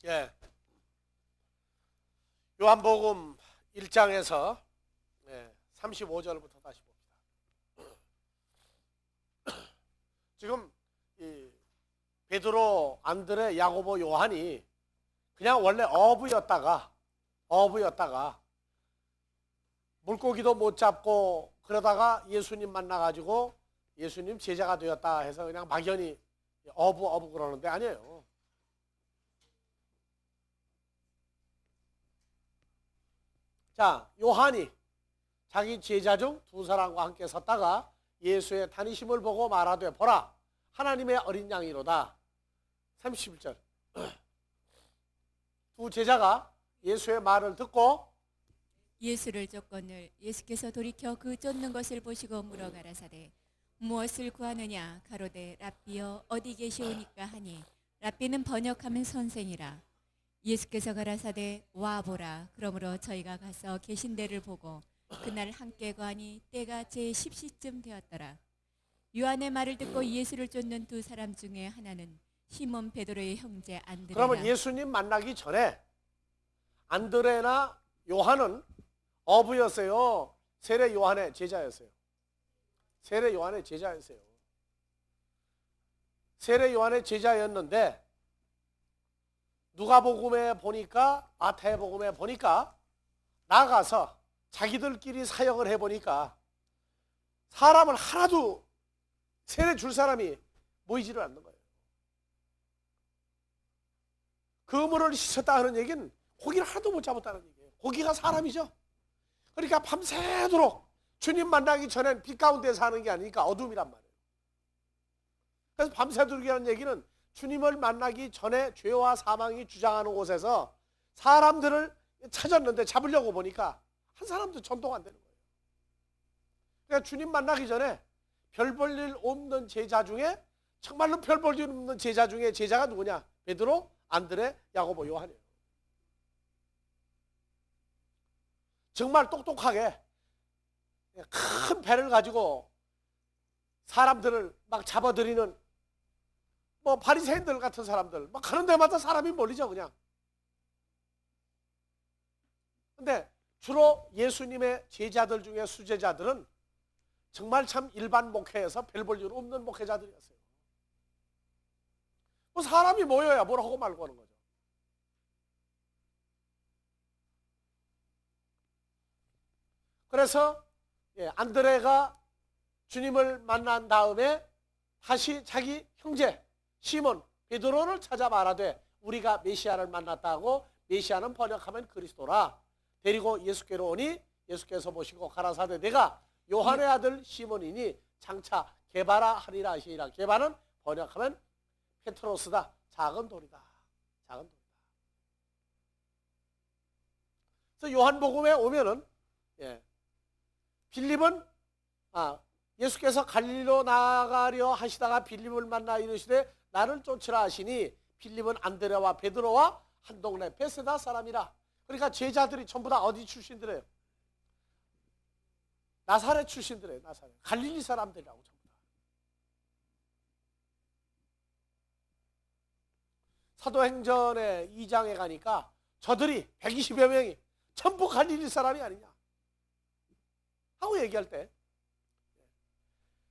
예, 요한복음 1장에서 35절부터 다시 봅니다. 지금 이 베드로, 안드레, 야고보, 요한이 그냥 원래 어부였다가 물고기도 못 잡고 그러다가 예수님 만나가지고 예수님 제자가 되었다 해서 그냥 막연히 어부 그러는데 아니에요. 자, 요한이 자기 제자 중 두 사람과 함께 섰다가 예수의 다니심을 보고 말하되 보라 하나님의 어린 양이로다. 31절. 두 제자가 예수의 말을 듣고 예수를 쫓거늘 예수께서 돌이켜 그 쫓는 것을 보시고 물어 가라사대 무엇을 구하느냐 가로되 랍비여 어디 계시오니까 하니 랍비는 번역하면 선생이라. 예수께서 가라사대 와 보라. 그러므로 저희가 가서 계신 데를 보고 그날 함께 거하니 때가 제 10시쯤 되었더라. 요한의 말을 듣고 예수를 쫓는 두 사람 중에 하나는 시몬 베드로의 형제 안드레라. 그러면 예수님 만나기 전에 안드레나 요한은 어부였어요. 세례 요한의 제자였어요. 세례 요한의 제자였어요. 세례 요한의 제자였는데 누가복음에 보니까 마태복음에 보니까 나가서 자기들끼리 사역을 해보니까 사람을 하나도 세례 줄 사람이 모이지를 않는 거예요. 그물을 씻었다 하는 얘기는 고기를 하나도 못 잡았다는 얘기예요. 고기가 사람이죠. 그러니까 밤새도록 주님 만나기 전엔 빛 가운데 사는 게 아니니까 어둠이란 말이에요. 그래서 밤새도록이라는 얘기는 주님을 만나기 전에 죄와 사망이 주장하는 곳에서 사람들을 찾았는데 잡으려고 보니까 한 사람도 전도가 안 되는 거예요. 그러니까 주님 만나기 전에 별 볼 일 없는 제자 중에 정말로 별 볼 일 없는 제자 중에 제자가 누구냐? 베드로, 안드레, 야고보, 요한이에요. 정말 똑똑하게 큰 배를 가지고 사람들을 막 잡아들이는 뭐 바리새인들 같은 사람들 막 가는 데마다 사람이 몰리죠 그냥. 근데 주로 예수님의 제자들 중에 수제자들은 정말 참 일반 목회에서 별 볼 일 없는 목회자들이었어요. 뭐 사람이 모여야 뭘 하고 말고 하는 거죠. 그래서 안드레가 주님을 만난 다음에 다시 자기 형제 시몬 베드로를 찾아 말하되 우리가 메시아를 만났다고. 메시아는 번역하면 그리스도라. 데리고 예수께로 오니 예수께서 보시고 가라사대 내가 요한의 아들 시몬이니 장차 게바라 하리라 하시니라. 게바는 번역하면 페트로스다. 작은 돌이다. 작은 돌이다. 그래서 요한복음에 오면은 빌립은 예수께서 갈릴리로 나가려 하시다가 빌립을 만나 이르시되 나를 쫓으라 하시니 빌립은 안드레와 베드로와 한 동네 베세다 사람이라. 그러니까 제자들이 전부 다 어디 출신들이에요? 나사렛 출신들이에요. 나사렛. 갈릴리 사람들이라고 전부 다. 사도행전의 2장에 가니까 저들이 120여 명이 전부 갈릴리 사람이 아니냐 하고 얘기할 때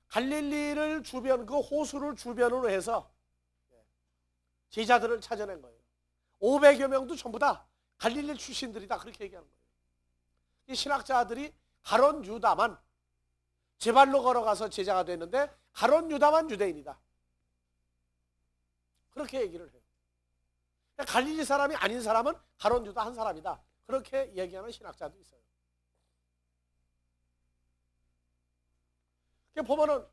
갈릴리를 주변 그 호수를 주변으로 해서 제자들을 찾아낸 거예요. 500여 명도 전부 다 갈릴리 출신들이다 그렇게 얘기하는 거예요. 이 신학자들이 가론 유다만 제발로 걸어가서 제자가 됐는데 가론 유다만 유대인이다 그렇게 얘기를 해요. 갈릴리 사람이 아닌 사람은 가론 유다 한 사람이다 그렇게 얘기하는 신학자도 있어요. 보면은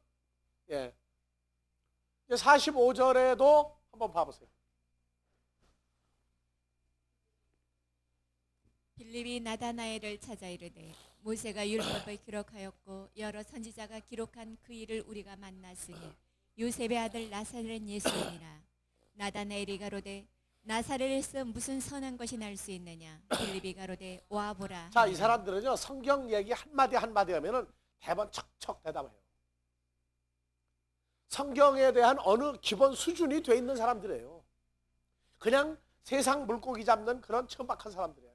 45절에도 한번 봐보세요. 빌립이 나다나엘을 찾아 이르되 모세가 율법을 기록하였고 여러 선지자가 기록한 그 일을 우리가 만났으니 요셉의 아들 나사렛 예수이니라. 나다나엘이 가로되 나사렛에서 무슨 선한 것이 날 수 있느냐. 빌립이 가로되 와 보라. 자, 이 사람들은요 성경 얘기 한마디 한마디 하면은 대번 척척 대답해요. 성경에 대한 어느 기본 수준이 돼 있는 사람들이에요. 그냥 세상 물고기 잡는 그런 천박한 사람들이에요.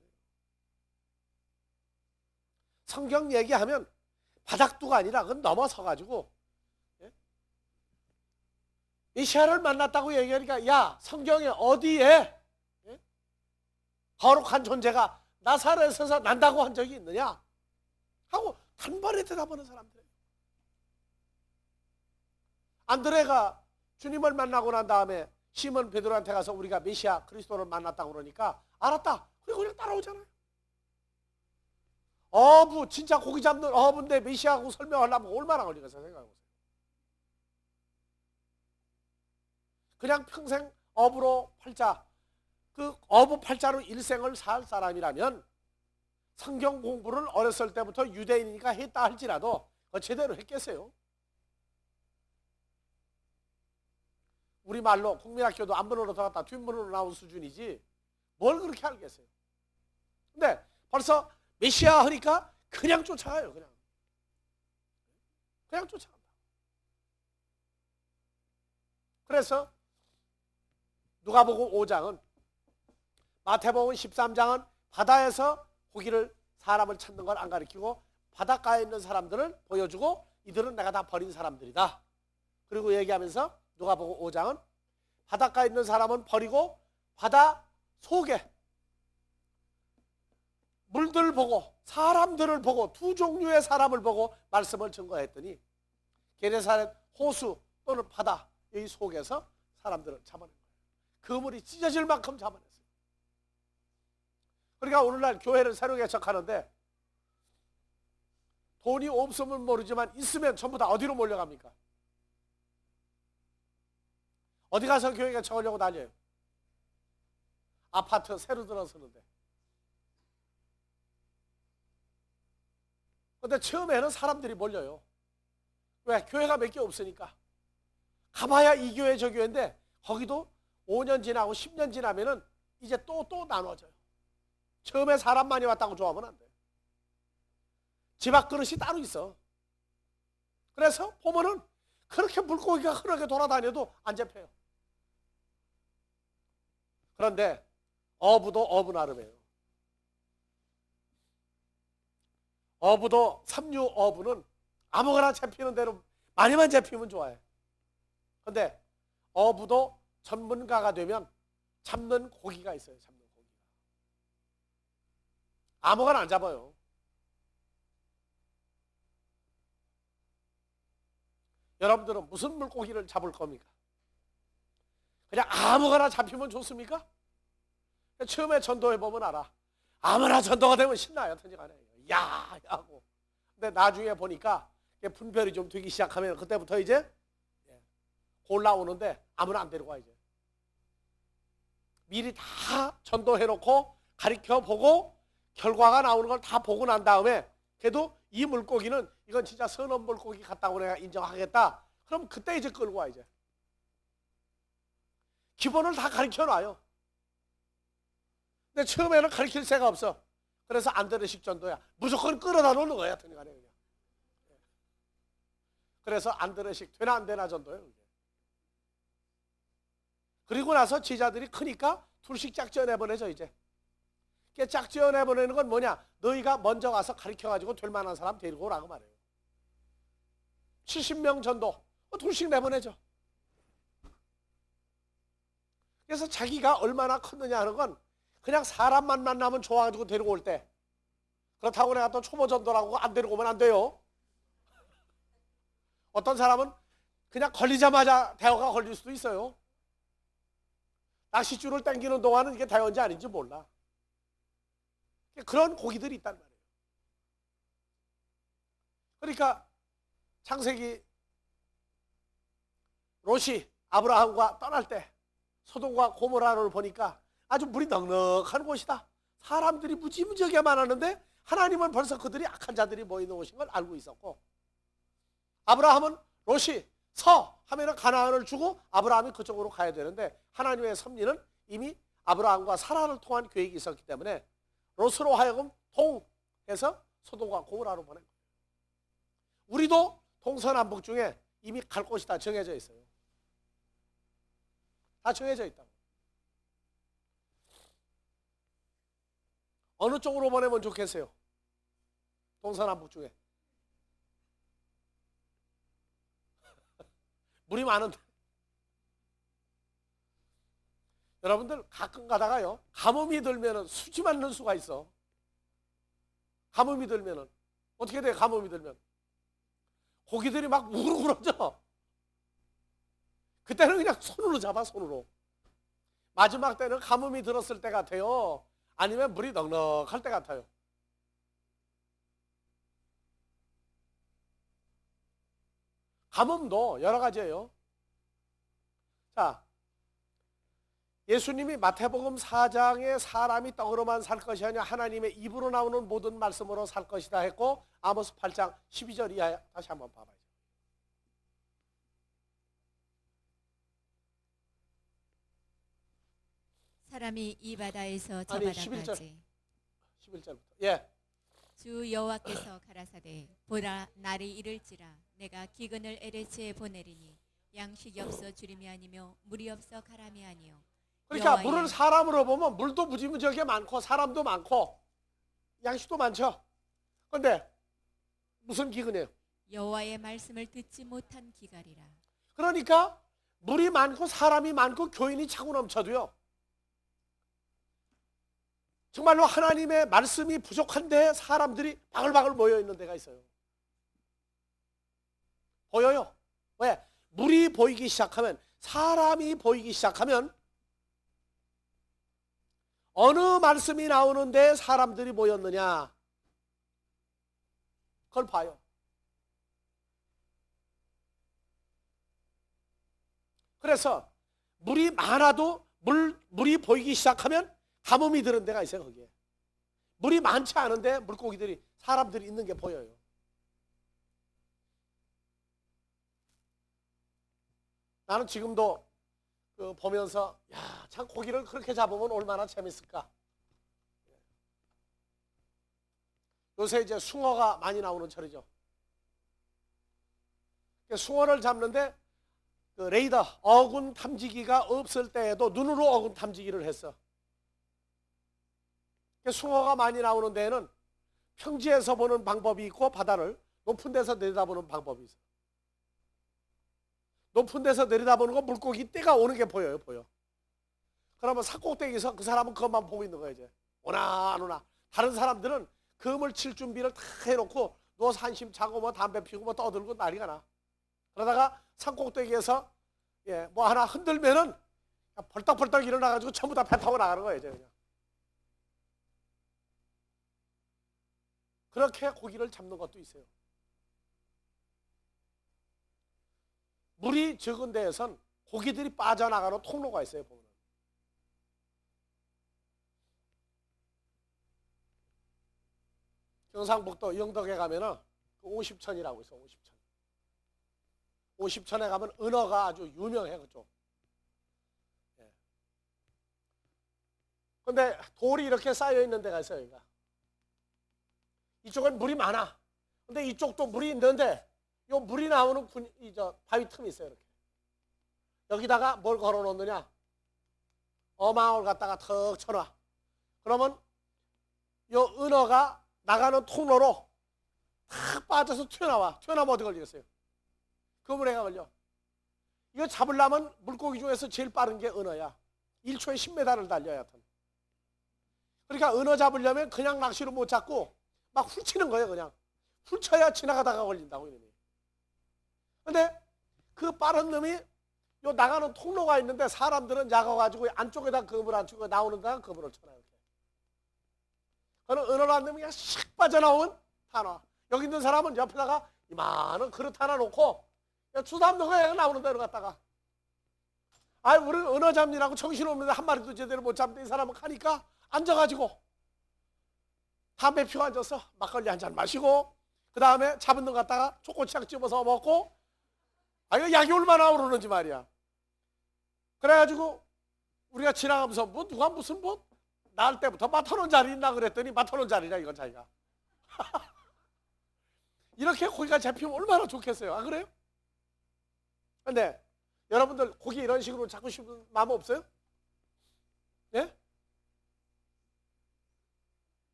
성경 얘기하면 바닥두가 아니라 그건 넘어서가지고 메시아를 만났다고 얘기하니까 야 성경에 어디에 거룩한 존재가 나사렛에서 난다고 한 적이 있느냐 하고 단번에 대답하는 사람들이에요. 안드레가 주님을 만나고 난 다음에 시몬 베드로한테 가서 우리가 메시아 그리스도를 만났다고 그러니까 알았다. 그리고 그냥 따라오잖아요. 어부 진짜 고기 잡는 어부인데 메시아하고 설명하려면 얼마나 걸리겠어요. 생각해보세요. 그냥 평생 어부로 팔자 그 어부 팔자로 일생을 살 사람이라면 성경 공부를 어렸을 때부터 유대인이니까 했다 할지라도 제대로 했겠어요? 우리말로 국민학교도 앞문으로 들어갔다 뒷문으로 나온 수준이지 뭘 그렇게 알겠어요? 근데 벌써 메시아 하니까 그냥 쫓아가요. 그냥 쫓아간다. 그래서 누가복음 5장은 마태복음 13장은 바다에서 고기를 사람을 찾는 걸 안 가리키고 바닷가에 있는 사람들을 보여주고 이들은 내가 다 버린 사람들이다. 그리고 얘기하면서 누가복음 5장은 바닷가에 있는 사람은 버리고 바다 속에 물들 보고 사람들을 보고 두 종류의 사람을 보고 말씀을 증거했더니 게네사렛 호수 또는 바다 이 속에서 사람들을 잡아낸 거예요. 그물이 찢어질 만큼 잡아냈어요. 그러니까 오늘날 교회를 새로 개척하는데 돈이 없으면 모르지만 있으면 전부 다 어디로 몰려갑니까? 어디 가서 교회 개척하려고 다녀요? 아파트 새로 들어서는데. 근데 처음에는 사람들이 몰려요. 왜? 교회가 몇 개 없으니까. 가봐야 이 교회 저 교회인데 거기도 5년 지나고 10년 지나면은 이제 또 나눠져요. 처음에 사람 많이 왔다고 좋아하면 안 돼. 집 앞 그릇이 따로 있어. 그래서 보면은 그렇게 물고기가 흔하게 돌아다녀도 안 잡혀요. 그런데 어부도 어부 나름이에요. 어부도 삼류 어부는 아무거나 잡히는 대로 많이만 잡히면 좋아해. 근데 어부도 전문가가 되면 잡는 고기가 있어요. 잡는 고기가. 아무거나 안 잡아요. 여러분들은 무슨 물고기를 잡을 겁니까? 그냥 아무거나 잡히면 좋습니까? 처음에 전도해보면 알아. 아무나 전도가 되면 신나요. 터지가네. 야 하고. 근데 나중에 보니까 분별이 좀 되기 시작하면 그때부터 이제 골라오는데 아무나 안 데리고 와 이제. 미리 다 전도해놓고 가르쳐보고 결과가 나오는 걸 다 보고 난 다음에 그래도 이 물고기는 이건 진짜 선원 물고기 같다고 내가 인정하겠다. 그럼 그때 이제 끌고 와 이제. 기본을 다 가르쳐놔요. 근데 처음에는 가르칠 새가 없어. 그래서 안드레식 전도야. 무조건 끌어다 놓는 거야. 그냥. 그래서 안드레식 되나 안 되나 전도예요. 그리고 나서 제자들이 크니까 둘씩 짝지어 내보내죠 이제. 짝지어 내보내는 건 뭐냐? 너희가 먼저 와서 가르쳐가지고 될 만한 사람 데리고 오라고 말해요. 70명 전도 둘씩 내보내죠. 그래서 자기가 얼마나 컸느냐 하는 건 그냥 사람만 만나면 좋아가지고 데리고 올 때. 그렇다고 내가 또 초보 전도라고 안 데리고 오면 안 돼요. 어떤 사람은 그냥 걸리자마자 대어가 걸릴 수도 있어요. 낚싯줄을 당기는 동안은 이게 대어인지 아닌지 몰라. 그런 고기들이 있단 말이에요. 그러니까 창세기 롯이 아브라함과 떠날 때 소돔과 고모라를 보니까 아주 물이 넉넉한 곳이다. 사람들이 무지무지하게 많았는데 하나님은 벌써 그들이 악한 자들이 모이는 곳인 걸 알고 있었고 아브라함은 롯이 서 하면은 가나안을 주고 아브라함이 그쪽으로 가야 되는데 하나님의 섭리는 이미 아브라함과 사라를 통한 계획이 있었기 때문에 롯으로 하여금 동해서 소돔과 고모라로 보낸 거예요. 우리도 동서남북 중에 이미 갈 곳이 다 정해져 있어요. 다 정해져 있다고. 어느 쪽으로 보내면 좋겠어요? 동서남북 중에. 물이 많은데. 여러분들 가끔 가다가요, 가뭄이 들면은 수지만 넣을 수가 있어. 가뭄이 들면은 어떻게 돼? 가뭄이 들면 고기들이 막 우글우글어져. 그때는 그냥 손으로 잡아, 손으로. 마지막 때는 가뭄이 들었을 때 같아요, 아니면 물이 넉넉할 때 같아요. 가뭄도 여러 가지예요. 자, 예수님이 마태복음 4장에 사람이 떡으로만 살 것이 아니라 하나님의 입으로 나오는 모든 말씀으로 살 것이다 했고, 아모스 8장 12절 이하에 다시 한번 봐봐요. 사람이 이 바다에서 저 아니, 바다까지 11절부터. 예. 주 여호와께서 가라사대 보라 날이 이를지라 내가 기근을 에레츠에 보내리니 양식이 없어 주림이 아니며 물이 없어 가람이 아니요. 그러니까 여호와의- 물을 사람으로 보면 물도 무지무지하게 많고 사람도 많고 양식도 많죠. 그런데 무슨 기근이에요? 여호와의 말씀을 듣지 못한 기갈이라. 그러니까 물이 많고 사람이 많고 교인이 차고 넘쳐도요, 정말로 하나님의 말씀이 부족한데 사람들이 바글바글 모여 있는 데가 있어요. 보여요. 왜? 물이 보이기 시작하면, 사람이 보이기 시작하면 어느 말씀이 나오는데 사람들이 모였느냐, 그걸 봐요. 그래서 물이 많아도 물이 보이기 시작하면 가뭄이 드는 데가 있어요. 거기에 물이 많지 않은데 물고기들이, 사람들이 있는 게 보여요. 나는 지금도 보면서, 야, 참 고기를 그렇게 잡으면 얼마나 재밌을까. 요새 이제 숭어가 많이 나오는 철이죠. 숭어를 잡는데 그 레이더, 어군 탐지기가 없을 때에도 눈으로 어군 탐지기를 했어. 숭어가 많이 나오는 데에는 평지에서 보는 방법이 있고 바다를 높은 데서 내려다보는 방법이 있어. 높은 데서 내려다보는 건 물고기 떼가 오는 게 보여요, 보여. 그러면 산꼭대기에서 그 사람은 그것만 보고 있는 거야, 이제. 오나 안 오나. 다른 사람들은 그물 칠 준비를 다 해놓고 누워서 한심 자고 뭐 담배 피우고 뭐 떠들고 난리가 나. 그러다가 산꼭대기에서 뭐 하나 흔들면은 벌떡벌떡 일어나가지고 전부 다 배 타고 나가는 거예요, 이제 그냥. 그렇게 고기를 잡는 것도 있어요. 물이 적은 데에선 고기들이 빠져나가는 통로가 있어요, 보면. 경상북도 영덕에 가면은 그 50천이라고 있어, 50천. 50천에 가면 은어가 아주 유명해, 그쪽. 근데 돌이 이렇게 쌓여 있는 데가 있어요, 여기가. 이쪽은 물이 많아. 근데 이쪽도 물이 있는데 요 물이 나오는 바위 틈이 있어요, 이렇게. 여기다가 뭘 걸어 놓느냐? 어망을 갖다가 턱 쳐놔. 그러면 요 은어가 나가는 통로로 탁 빠져서 튀어나와. 튀어나오면 어디 걸리겠어요? 그물에가 걸려. 이거 잡으려면 물고기 중에서 제일 빠른 게 은어야. 1초에 10m를 달려야 하여튼. 그러니까 은어 잡으려면 그냥 낚시로 못 잡고 막 훌치는 거예요, 그냥. 훌쳐야 지나가다가 걸린다고, 이놈이. 근데 그 빠른 놈이 요 나가는 통로가 있는데 사람들은 약아가지고 안쪽에다 그물 안쪽에 나오는 데다 그물을 쳐놔요. 그는 은어라는 놈이 그냥 샥 빠져나오면 다 나와. 여기 있는 사람은 옆에다가 이만한 그릇 하나 놓고 주담는 거야, 나오는 대로 갔다가. 아이, 우리는 은어 잡느라고 정신없는데 한 마리도 제대로 못 잡는데 이 사람은 가니까 앉아가지고 담배 피워 앉아서 막걸리 한 잔 마시고, 그 다음에 잡은 놈 갖다가 초코치약 집어서 먹고, 아, 이거 약이 얼마나 오르는지 말이야. 그래가지고 우리가 지나가면서 뭐 누가 무슨 뭐 날 때부터 맡아놓은 자리 있나 그랬더니 맡아놓은 자리냐, 이건 자기가. 이렇게 고기가 잡히면 얼마나 좋겠어요. 아, 그래요? 근데 여러분들 고기 이런 식으로 잡고 싶은 마음 없어요? 예?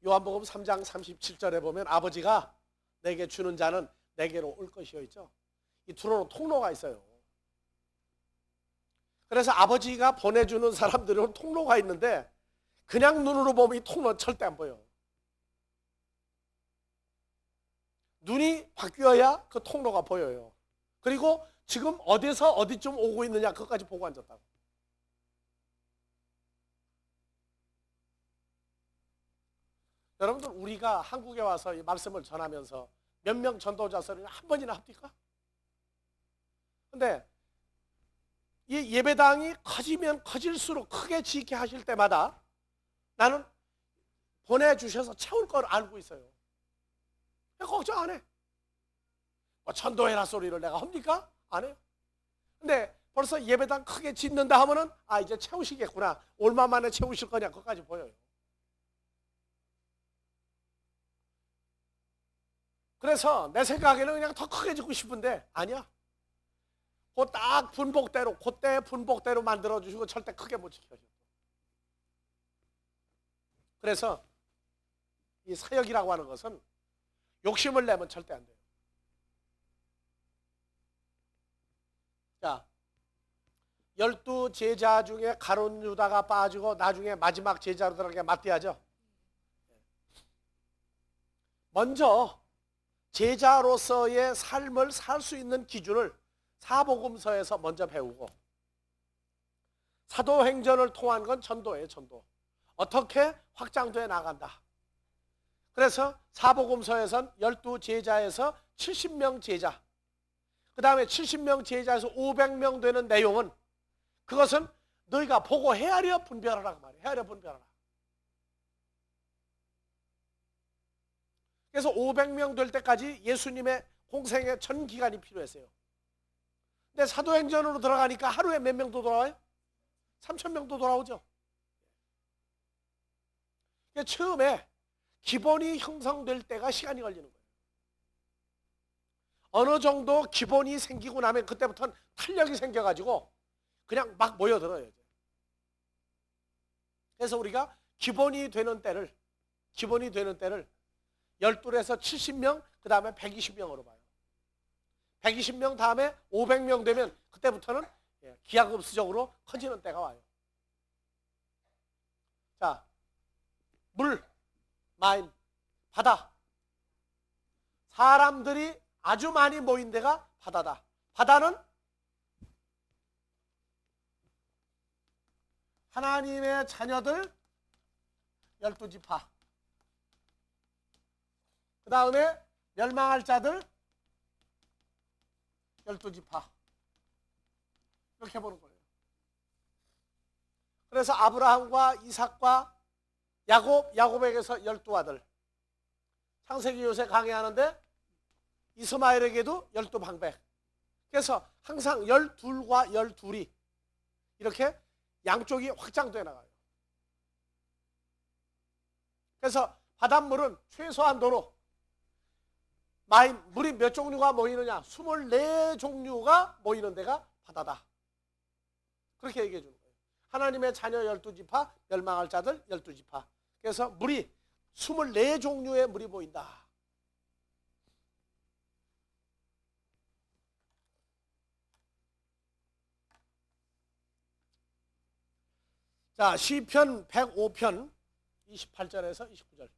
요한복음 3장 37절에 보면 아버지가 내게 주는 자는 내게로 올 것이요 있죠. 이 두로로 통로가 있어요. 그래서 아버지가 보내주는 사람들은 통로가 있는데 그냥 눈으로 보면 이 통로는 절대 안 보여. 눈이 바뀌어야 그 통로가 보여요. 그리고 지금 어디서 어디쯤 오고 있느냐 그것까지 보고 앉았다고. 여러분들 우리가 한국에 와서 이 말씀을 전하면서 몇 명 전도자서를 한 번이나 합니까? 근데 이 예배당이 커지면 커질수록 크게 지게 하실 때마다 나는 보내주셔서 채울 걸 알고 있어요. 걱정 안 해. 뭐 전도해라 소리를 내가 합니까? 안 해요. 근데 벌써 예배당 크게 짓는다 하면은 아 이제 채우시겠구나. 얼마 만에 채우실 거냐 그것까지 보여요. 그래서 내 생각에는 그냥 더 크게 짓고 싶은데 아니야. 그 딱 분복대로 그때 분복대로 만들어주시고 절대 크게 못 지켜줘. 그래서 이 사역이라고 하는 것은 욕심을 내면 절대 안 돼요. 자, 12 제자 중에 가룟 유다가 빠지고 나중에 마지막 제자로 들어가게 마띠아죠. 먼저 제자로서의 삶을 살 수 있는 기준을 사복음서에서 먼저 배우고 사도행전을 통한 건 전도예요. 전도. 어떻게 확장돼 나간다. 그래서 사복음서에선 12 제자에서 70명 제자, 그 다음에 70명 제자에서 500명 되는 내용은 그것은 너희가 보고 헤아려 분별하라고 말이에요. 헤아려 분별하라. 그래서 500명 될 때까지 예수님의 공생의 전 기간이 필요했어요. 근데 사도행전으로 들어가니까 하루에 몇 명도 돌아와요? 3,000명도 돌아오죠. 처음에 기본이 형성될 때가 시간이 걸리는 거예요. 어느 정도 기본이 생기고 나면 그때부터는 탄력이 생겨가지고 그냥 막 모여들어요. 그래서 우리가 기본이 되는 때를 12에서 70명, 그 다음에 120명으로 봐요. 120명 다음에 500명 되면 그때부터는 기하급수적으로 커지는 때가 와요. 자, 물, 마인, 바다. 사람들이 아주 많이 모인 데가 바다다. 바다는 하나님의 자녀들 12지파. 그 다음에 멸망할 자들 12지파. 이렇게 보는 거예요. 그래서 아브라함과 이삭과 야곱에게서 12아들. 창세기 요새 강의하는데 이스마엘에게도 12방백. 그래서 항상 12과 12이 이렇게 양쪽이 확장되어 나가요. 그래서 바닷물은 최소한도로 물이 몇 종류가 모이느냐? 24종류가 모이는 데가 바다다. 그렇게 얘기해 주는 거예요. 하나님의 자녀 12지파, 멸망할 자들 12지파. 그래서 물이 24종류의 물이 보인다. 자, 시편 105편 28절에서 29절.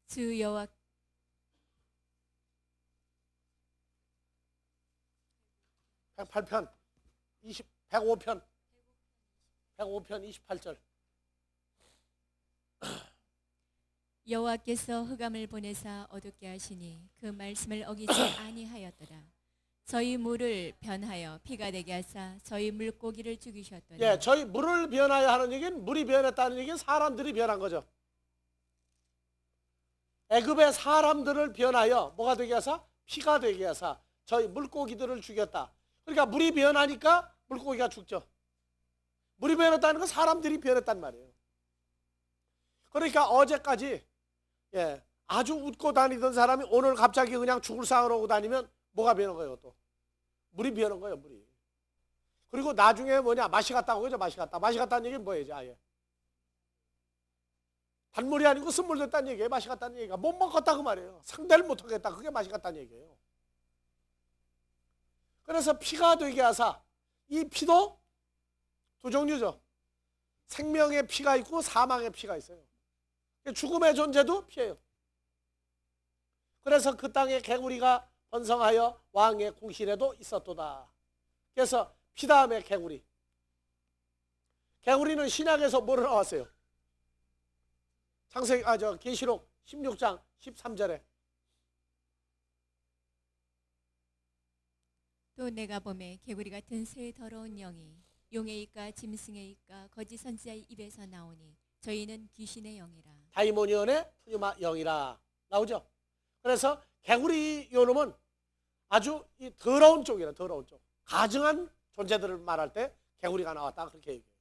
주 여호와 108편 105편 28절. 여호와께서 흑암을 보내사 어둡게 하시니 그 말씀을 어기지 아니하였더라. 저희 물을 변하여 피가 되게 하사 저희 물고기를 죽이셨더라. 예, 저희 물을 변하여 하는 얘기는 물이 변했다는 얘기는 사람들이 변한 거죠. 애굽의 사람들을 변하여 뭐가 되게 하사? 피가 되게 하사 저희 물고기들을 죽였다. 그러니까 물이 변하니까 물고기가 죽죠. 물이 변했다는 건 사람들이 변했단 말이에요. 그러니까 어제까지 아주 웃고 다니던 사람이 오늘 갑자기 그냥 죽을 상을 오고 다니면 뭐가 변한 거예요? 또 물이 비어는 거예요, 물이. 그리고 나중에 뭐냐, 맛이 갔다고 그러죠, 맛이 갔다. 맛이 갔다는 얘기는 뭐예요, 아예? 단물이 아니고 쓴물 됐다는 얘기예요, 맛이 갔다는 얘기가. 못 먹었다 그 말이에요. 상대를 못 하겠다, 그게 맛이 갔다는 얘기예요. 그래서 피가 되게 하사, 이 피도 두 종류죠. 생명의 피가 있고 사망의 피가 있어요. 죽음의 존재도 피예요. 그래서 그 땅에 개구리가 번성하여 왕의 궁실에도 있었도다. 그래서 피 다음에 개구리. 개구리는 신약에서 뭐로 나왔어요? 계시록 16장 13절에. 또 내가 보매 개구리 같은 새 더러운 영이 용의 입과 짐승의 입과 거짓 선지자의 입에서 나오니 저희는 귀신의 영이라. 다이모니언의 푸뉴마 영이라 나오죠. 그래서 개구리 요놈은 아주 이 더러운 쪽이라, 더러운 쪽. 가증한 존재들을 말할 때 개구리가 나왔다, 그렇게 얘기해요.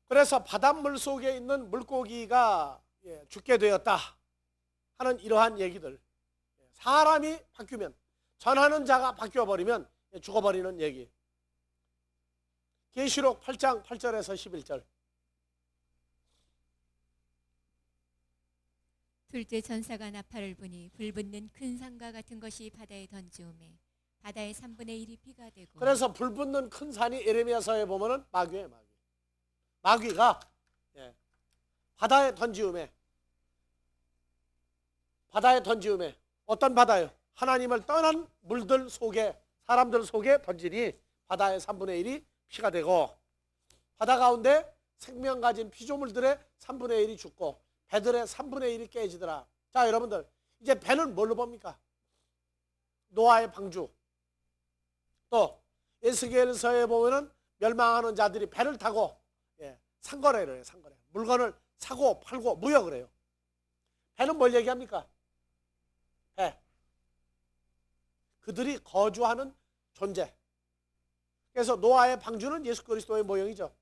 그래서 바닷물 속에 있는 물고기가 죽게 되었다 하는 이러한 얘기들. 사람이 바뀌면, 전하는 자가 바뀌어버리면 죽어버리는 얘기. 계시록 8장 8절에서 11절. 둘째 천사가 나팔을 부니 불붙는 큰 산과 같은 것이 바다에 던지오매 바다의 3분의 1이 피가 되고. 그래서 불붙는 큰 산이 에레미야서에 보면은 마귀예요, 마귀. 마귀가 바다에 던지음에, 바다에 던지음에, 어떤 바다요? 하나님을 떠난 물들 속에, 사람들 속에 던지니 바다의 3분의 1이 피가 되고, 바다 가운데 생명 가진 피조물들의 3분의 1이 죽고 배들의 3분의 1이 깨지더라. 자, 여러분들, 이제 배는 뭘로 봅니까? 노아의 방주. 또 에스겔서에 보면은 멸망하는 자들이 배를 타고 상거래를 해요, 상거래. 물건을 사고 팔고 무역을 해요. 배는 뭘 얘기합니까? 배. 그들이 거주하는 존재. 그래서 노아의 방주는 예수 그리스도의 모형이죠.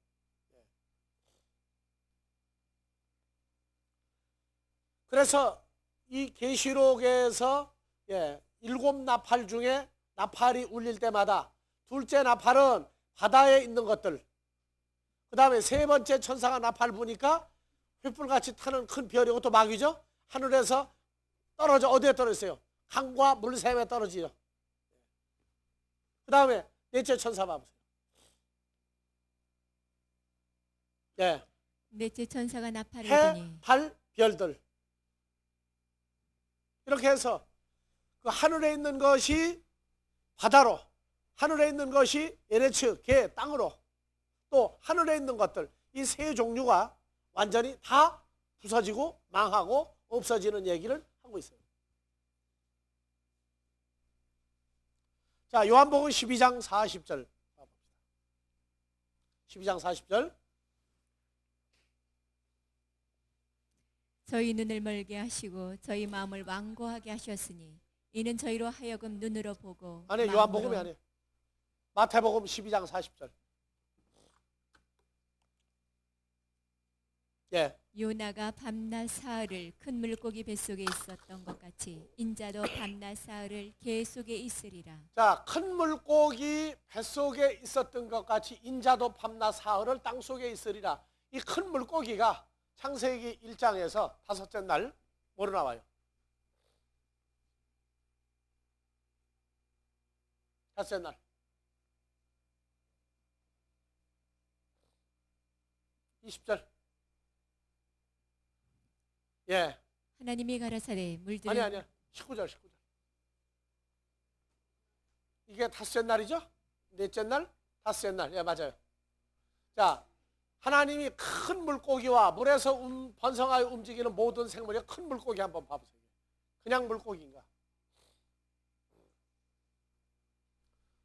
그래서 이 계시록에서 7 나팔 중에 나팔이 울릴 때마다 둘째 나팔은 바다에 있는 것들, 그 다음에 세 번째 천사가 나팔 부니까 횃불같이 타는 큰 별이고 또 마귀죠. 하늘에서 떨어져, 어디에 떨어졌어요? 강과 물샘에 떨어지죠. 그 다음에 넷째 천사 봐보세요. 넷째 천사가 나팔을 해, 부니 달, 별들. 이렇게 해서 그 하늘에 있는 것이 바다로, 하늘에 있는 것이 에레츠, 개, 땅으로, 또 하늘에 있는 것들, 이 세 종류가 완전히 다 부서지고 망하고 없어지는 얘기를 하고 있어요. 자, 요한복음 12장 40절 12장 40절. 저희 눈을 멀게 하시고 저희 마음을 완고하게 하셨으니 이는 저희로 하여금 눈으로 보고. 아니, 요한복음이 아니에요. 마태복음 12장 40절. 요나가 밤낮 사흘을 큰 물고기 뱃속에 있었던 것 같이 인자도 밤낮 사흘을 개 속에 있으리라. 자, 큰 물고기 뱃속에 있었던 것 같이 인자도 밤낮 사흘을 땅 속에 있으리라. 이 큰 물고기가 창세기 1장에서 다섯째 날 뭐로 나와요? 다섯째 날 20절. 하나님이 가라사대 물들을. 아니야 19절. 이게 다섯째 날이죠? 넷째 날, 다섯째 날. 맞아요. 자, 하나님이 큰 물고기와 물에서 번성하여 움직이는 모든 생물의 큰 물고기 한번 봐보세요. 그냥 물고기인가?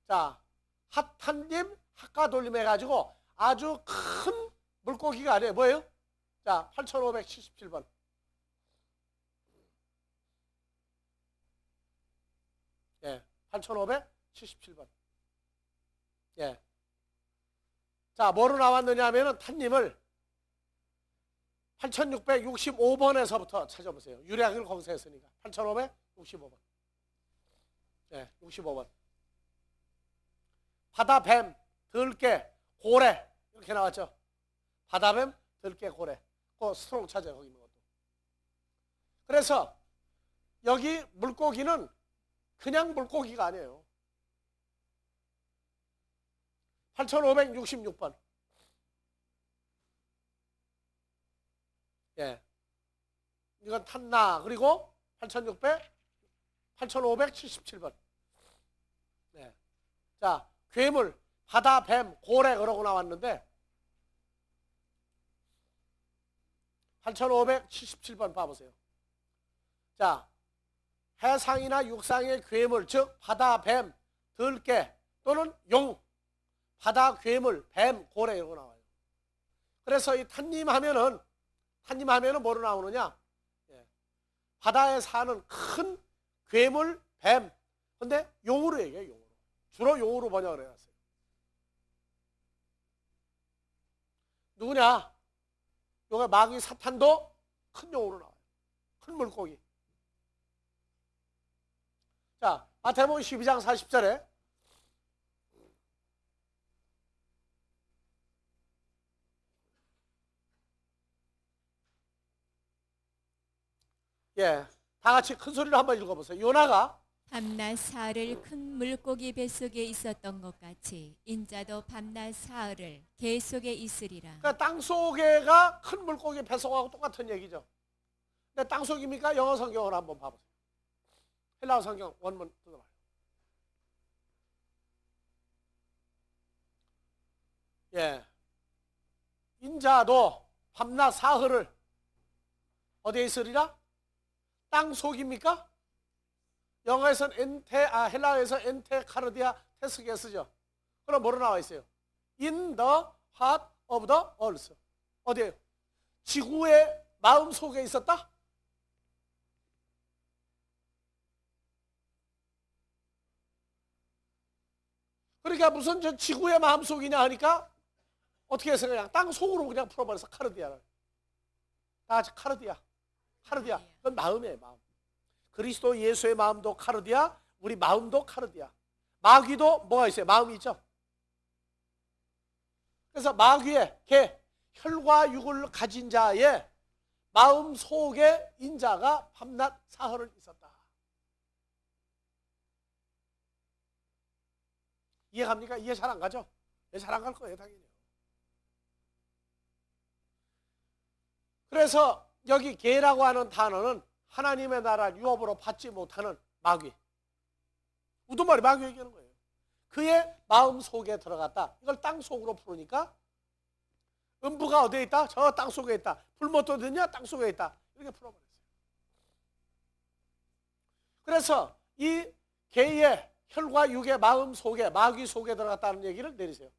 자, 핫한님, 핫가돌림 해가지고 아주 큰 물고기가 아니에요. 뭐예요? 자, 8577번. 예, 8577번. 자, 뭐로 나왔느냐 하면은 탄님을 8665번에서부터 찾아보세요. 유래학을 거기서 했으니까 8565번. 네, 65번. 바다뱀, 들깨, 고래 이렇게 나왔죠. 바다뱀, 들깨, 고래. 그 스트롱 찾아요. 거기 있는 것도. 그래서 여기 물고기는 그냥 물고기가 아니에요. 8566번. 예. 이건 탔나. 그리고 8577번. 네. 자, 괴물, 바다, 뱀, 고래 그러고 나왔는데 8577번 봐보세요. 자, 해상이나 육상의 괴물, 즉 바다, 뱀, 들깨 또는 용, 바다, 괴물, 뱀, 고래 이러고 나와요. 그래서 이 탄님하면은 뭐로 나오느냐? 예. 바다에 사는 큰 괴물, 뱀. 근데 용으로 얘기해요. 용으로. 주로 용으로 번역을 해놨어요. 누구냐? 요게 마귀 사탄도 큰 용으로 나와요. 큰 물고기. 자, 마태복음 12장 40절에 예, 다 같이 큰 소리로 한번 읽어보세요. 요나가 밤낮 사흘을 큰 물고기 뱃속에 있었던 것 같이 인자도 밤낮 사흘을 개 속에 있으리라. 그러니까 땅속에가 큰 물고기 배송하고 똑같은 얘기죠. 근데 땅속입니까? 영어 성경을 한번 봐보세요. 헬라어 성경 원문 뜯어봐요. 예, 인자도 밤낮 사흘을 어디에 있으리라? 땅속입니까? 영어에서는 헬라어에서 엔테 카르디아 테스게스죠. 그럼 뭐로 나와 있어요? In the heart of the earth. 어디에요? 지구의 마음 속에 있었다? 그러니까 무슨 저 지구의 마음 속이냐 하니까 어떻게 해서 그냥 땅 속으로 그냥 풀어버려서 카르디아를. 다 같이 카르디아. 카르디아. 그건 마음이에요, 마음. 그리스도 예수의 마음도 카르디아, 우리 마음도 카르디아. 마귀도 뭐가 있어요? 마음이 있죠. 그래서 마귀의 개, 혈과 육을 가진 자의 마음 속에 인자가 밤낮 사흘을 있었다. 이해갑니까? 이해 잘 안 가죠? 잘 안 갈 거예요, 당연히. 그래서 여기 개라고 하는 단어는 하나님의 나라 유업으로 받지 못하는 마귀. 우두머리 마귀 얘기하는 거예요. 그의 마음 속에 들어갔다. 이걸 땅 속으로 풀으니까 음부가 어디에 있다? 저 땅 속에 있다. 불못 어디냐? 땅 속에 있다. 이렇게 풀어버렸어요. 그래서 이 개의 혈과 육의 마음 속에 마귀 속에 들어갔다는 얘기를 내리세요.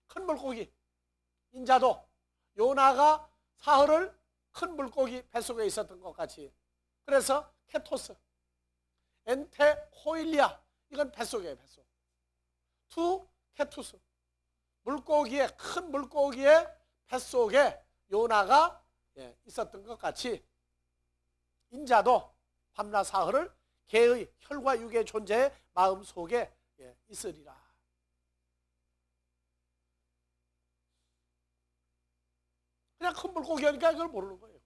큰 물고기 인자도 요나가 사흘을 큰 물고기 뱃속에 있었던 것 같이. 그래서 케토스, 엔테호일리아 이건 뱃속이에요. 뱃속. 투 케투스 물고기의 큰 물고기의 뱃속에 요나가 있었던 것 같이 인자도 밤낮 사흘을 개의 혈과 육의 존재의 마음 속에 있으리라. 그냥 큰 물고기니까 이걸 모르는 거예요.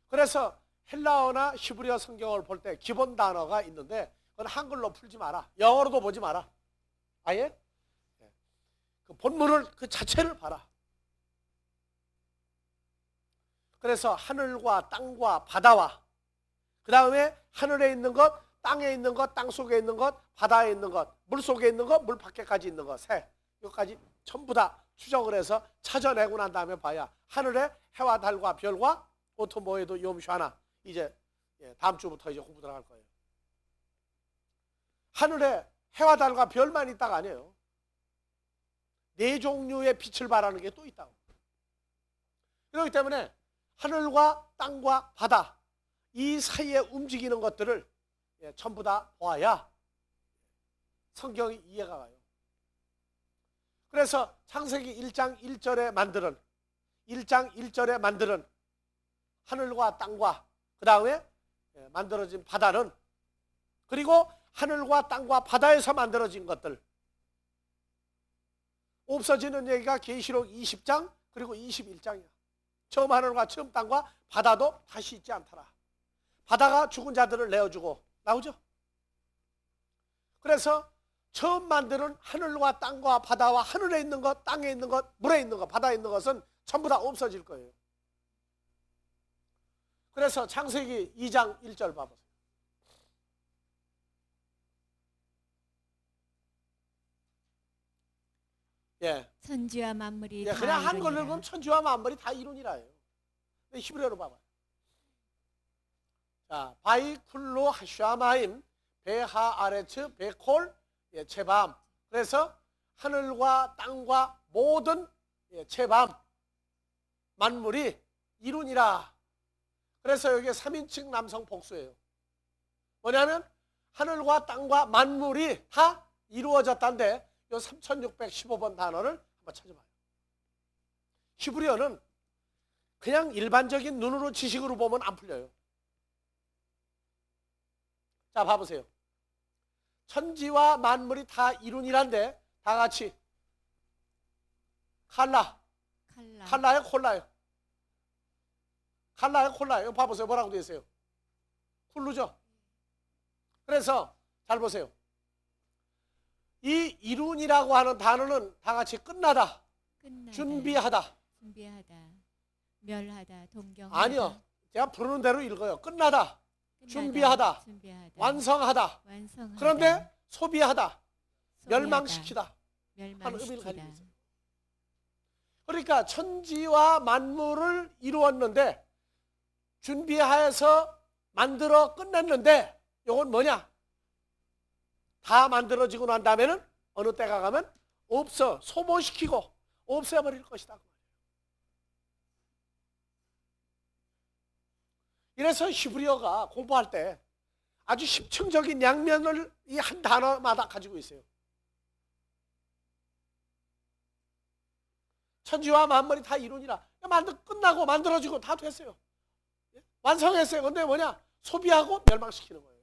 그래서 헬라어나 히브리어 성경을 볼 때 기본 단어가 있는데 그건 한글로 풀지 마라. 영어로도 보지 마라. 아예 그 본문을 그 자체를 봐라. 그래서 하늘과 땅과 바다와 그 다음에 하늘에 있는 것, 땅에 있는 것, 땅 속에 있는 것, 바다에 있는 것, 물 속에 있는 것, 물 밖에까지 있는 것, 새 이것까지 전부 다 추적을 해서 찾아내고 난 다음에 봐야 하늘에 해와 달과 별과 오토모에도 염슈하나 이제 다음 주부터 이제 공부 들어갈 거예요. 하늘에 해와 달과 별만 있다가 아니에요. 네 종류의 빛을 발하는 게 또 있다고. 그렇기 때문에 하늘과 땅과 바다 이 사이에 움직이는 것들을 전부 다 보아야 성경이 이해가 가요. 그래서 창세기 1장 1절에 만드는 1장 1절에 만드는 하늘과 땅과 그 다음에 만들어진 바다는, 그리고 하늘과 땅과 바다에서 만들어진 것들, 없어지는 얘기가 계시록 20장 그리고 21장이야. 처음 하늘과 처음 땅과 바다도 다시 있지 않더라. 바다가 죽은 자들을 내어주고 나오죠. 그래서 처음 만드는 하늘과 땅과 바다와 하늘에 있는 것, 땅에 있는 것, 물에 있는 것, 바다에 있는 것은 전부 다 없어질 거예요. 그래서 창세기 2장 1절 봐보세요. 예. 천지와 만물이 다 그냥 한글로 이루니라. 읽으면 천지와 만물이 다 이룬이라예요. 히브리어로 봐봐요. 자, 바이쿨로 하샤마임 베하 아레츠 베콜 체밤. 그래서 하늘과 땅과 모든 체밤 만물이 이룬이라. 그래서 여기 3인칭 남성 복수예요. 뭐냐면 하늘과 땅과 만물이 다 이루어졌다는데 이 3615번 단어를 한번 찾아봐요. 히브리어는 그냥 일반적인 눈으로 지식으로 보면 안 풀려요. 자, 봐보세요. 천지와 만물이 다 이룬이란데 다 같이 칼라예요, 콜라예요? 칼라예요, 콜라예요? 봐보세요. 뭐라고 되어 있어요? 쿨루죠? 그래서 잘 보세요. 이 이룬이라고 하는 단어는 다 같이 끝나다, 준비하다. 멸하다, 동경하다. 아니요. 제가 부르는 대로 읽어요. 끝나다, 준비하다, 완성하다. 그런데 소비하다, 멸망시키다 하는 의미를 가지고 있어요. 그러니까 천지와 만물을 이루었는데, 준비하여서 만들어 끝냈는데, 이건 뭐냐? 다 만들어지고 난 다음에는 어느 때가 가면 소모시키고 없애버릴 것이다. 이래서 히브리어가 공부할 때 아주 심층적인 양면을 이 한 단어마다 가지고 있어요. 천지와 만물이 다 이루니라. 끝나고 만들어지고 다 됐어요. 완성했어요. 근데 뭐냐? 소비하고 멸망시키는 거예요.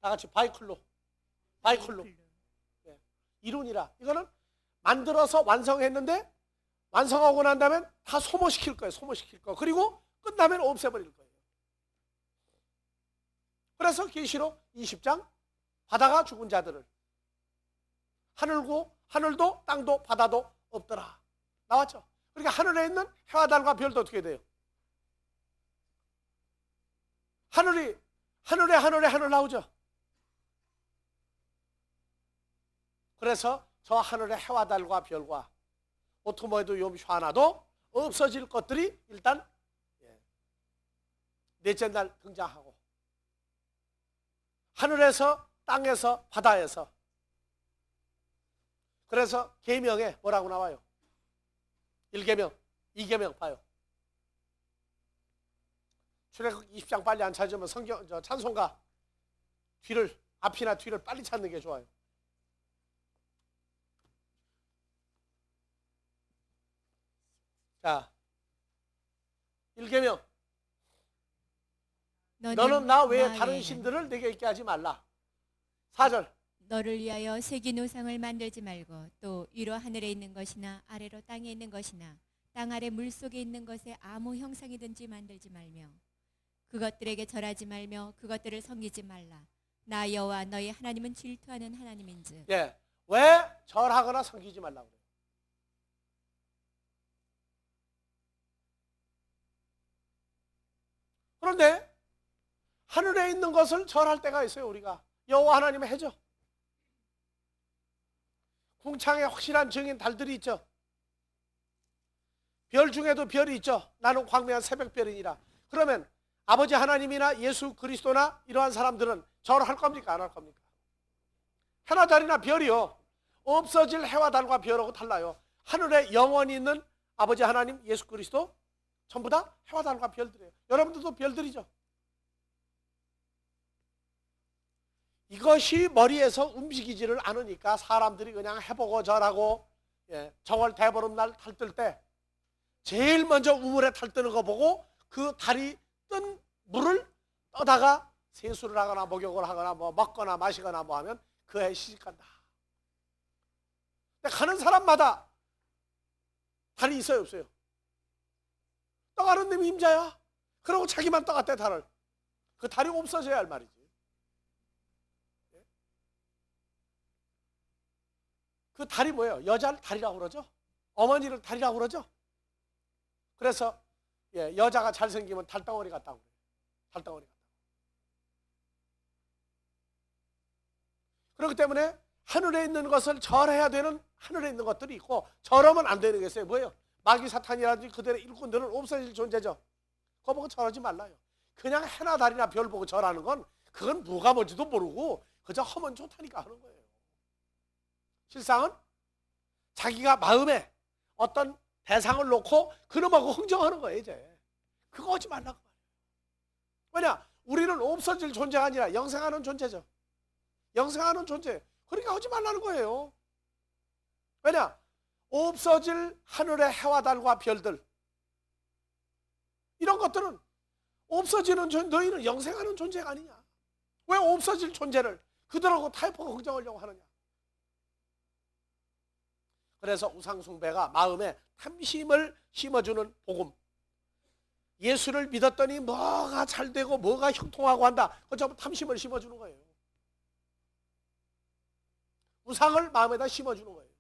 다 같이 바이클로. 이룬이라. 이거는 만들어서 완성했는데 완성하고 난 다음에 다 소모시킬 거예요. 소모시킬 거. 그리고 끝나면 없애버릴 거예요. 그래서 계시록 20장 바다가 죽은 자들을, 하늘도 땅도 바다도 없더라. 나왔죠? 그러니까 하늘에 있는 해와 달과 별도 어떻게 돼요? 하늘에 하늘 나오죠? 그래서 저 하늘의 해와 달과 별과 오토모에도 염소 하나도 없어질 것들이 일단 넷째 날 등장하고, 하늘에서 땅에서 바다에서. 그래서 계명에 뭐라고 나와요? 1계명, 2계명 봐요. 출애굽 20장 빨리 안 찾으면 찬송가 앞이나 뒤를 빨리 찾는 게 좋아요. 자, 1계명. 너는 나 외에 다른 신들을 내게 있게 하지 말라. 4절. 너를 위하여 새긴 우상을 만들지 말고, 또 위로 하늘에 있는 것이나 아래로 땅에 있는 것이나 땅 아래 물속에 있는 것에 아무 형상이든지 만들지 말며 그것들에게 절하지 말며 그것들을 섬기지 말라. 나 여호와 너희 하나님은 질투하는 하나님인즉. 예, 왜 절하거나 섬기지 말라고 그래요? 그런데 하늘에 있는 것을 절할 때가 있어요. 우리가 여호와 하나님의 해죠. 궁창에 확실한 증인 달들이 있죠. 별 중에도 별이 있죠. 나는 광명한 새벽별이니라. 그러면 아버지 하나님이나 예수 그리스도나 이러한 사람들은 절할 겁니까? 안 할 겁니까? 해나 달이나 별이요, 없어질 해와 달과 별하고 달라요. 하늘에 영원히 있는 아버지 하나님, 예수 그리스도 전부 다 해와 달과 별들이에요. 여러분들도 별들이죠. 이것이 머리에서 움직이지를 않으니까 사람들이 그냥 해보고 저라고 정월 대보름날 달뜰 때 제일 먼저 우물에 달뜨는 거 보고 그 달이 뜬 물을 떠다가 세수를 하거나 목욕을 하거나 뭐 먹거나 마시거나 뭐 하면 그 해 시집간다. 근데 가는 사람마다 달이 있어요 없어요? 떠가는 놈이 임자야. 그러고 자기만 떠갔대 달을. 그 달이 없어져야 할 말이지. 그 달이 뭐예요? 여자를 달이라고 그러죠. 어머니를 달이라고 그러죠. 그래서 여자가 잘생기면 달덩어리 같다고 그래요. 달덩어리 같다고. 그렇기 때문에 하늘에 있는 것을 절해야 되는 하늘에 있는 것들이 있고 절하면 안 되는 게 있어요. 뭐예요? 마귀 사탄이라든지 그들의 일꾼들은 없어질 존재죠. 그거 보고 절하지 말라요. 그냥 해나 달이나 별 보고 절하는 건 그건 누가 뭔지도 모르고 그저 하면 좋다니까 하는 거예요. 실상은 자기가 마음에 어떤 대상을 놓고 그놈하고 흥정하는 거예요. 이제 그거 하지 말라고 말이에요. 왜냐? 우리는 없어질 존재가 아니라 영생하는 존재죠. 영생하는 존재. 그러니까 하지 말라는 거예요. 왜냐? 없어질 하늘의 해와 달과 별들 이런 것들은 없어지는 너희는 영생하는 존재가 아니냐. 왜 없어질 존재를 그들하고 타협하고 흥정하려고 하느냐. 그래서 우상숭배가 마음에 탐심을 심어주는 복음. 예수를 믿었더니 뭐가 잘되고 뭐가 형통하고 한다. 그거 전부 탐심을 심어주는 거예요. 우상을 마음에다 심어주는 거예요.